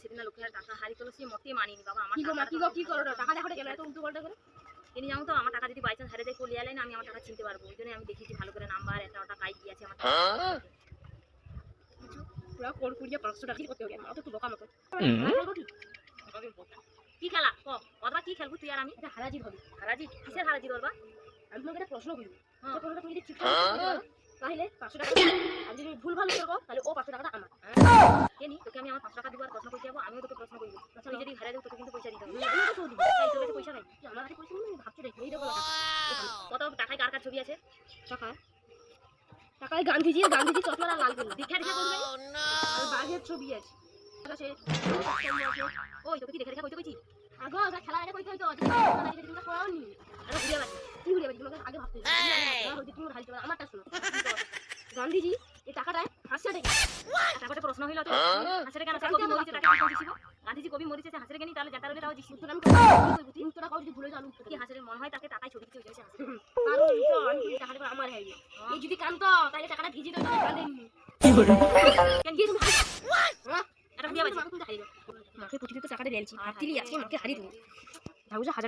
সেদিন লোকের টাকা হারিয়ে সে মতে মানিনি বাবা। আমার কি করো টাকা দেখাতে গেলে এত উল্টো পাল্টা করে তিনি জানো তো আমার টাকা যদি বাই চান্স হারিয়ে যায় লিয়ালে না আমি আমার টাকা চিনতে পারবো। ওই জন্য আমি দেখেছি ভালো করে নাম্বার একটা ওটা কাইট দিয়েছে আমার পুরো কোড কুড়িয়ে 500 টাকা করতে হবে আমার তো বোকা মতো কি খেলা কতবার কি খেলবো তুই আর আমি? এটা হারাজি হবে। হারাজি কিসের হারাজি বলবা? আমি তোমাকে একটা প্রশ্ন করব। সেই প্রশ্নটা তুমি যদি ঠিক তাহলে 500 টাকা আর যদি ভুল ভালো করো তাহলে ও 500 টাকাটা আমার। কেনি তোকে আমি আমার 500 টাকা দিব আর প্রশ্ন করতে যাবো, আমিও তোকে প্রশ্ন করব। তুই যদি হারিয়ে যাও তোকে কিন্তু পয়সা দিতে হবে। আমি তো দিব তাই তোর কাছে পয়সা নাই? আমার কাছে পয়সা নেই ভাবছি রে এই দেখো কত টাকায় কার কার ছবি আছে? টাকায় গান্ধীজি চশমা আর লাল গোলা দীক্ষা দীক্ষা করবে আর বাঘের ছবি আছে। ওই তোকে কি দেখে কইতে কইছি? আগো খেলা আগে কইতে হইতো তুমি পড়াওনি। আরে ঘুরিয়ে বাজি কি ঘুরিয়ে বাজি তোমাকে আগে ভাবতে হবে তুমি হালতে আমারটা শোনো। গান্ধীজি এই টাকাটা হাসছে দেখে টাকাটা প্রশ্ন হইলো তো হাসরে কেন কবি মরিছে টাকা কোন দিছিব? গান্ধীজি কবি মরিছে সে হাসরে কেন তাহলে জাতা হলে তাও দিছি উত্তর আমি কই উত্তরটা কাউ যদি ভুলে যাও কি হাসরে মনে হয় তাকে টাকায় ছবি দিতে হইছে হাসরে কারণ তো আমি টাকাটা আমার হয়ে এই যদি কানতো তাহলে টাকাটা ভিজি দিত কাঁদেনি কি করে কেন কি তুমি এটা ঘুরিয়ে বাজি মাকে পৃথিবীতে টাকাটা রেলছি ভাবছিলি আজকে মাকে হারিয়ে দেবো ভাবুছে 1000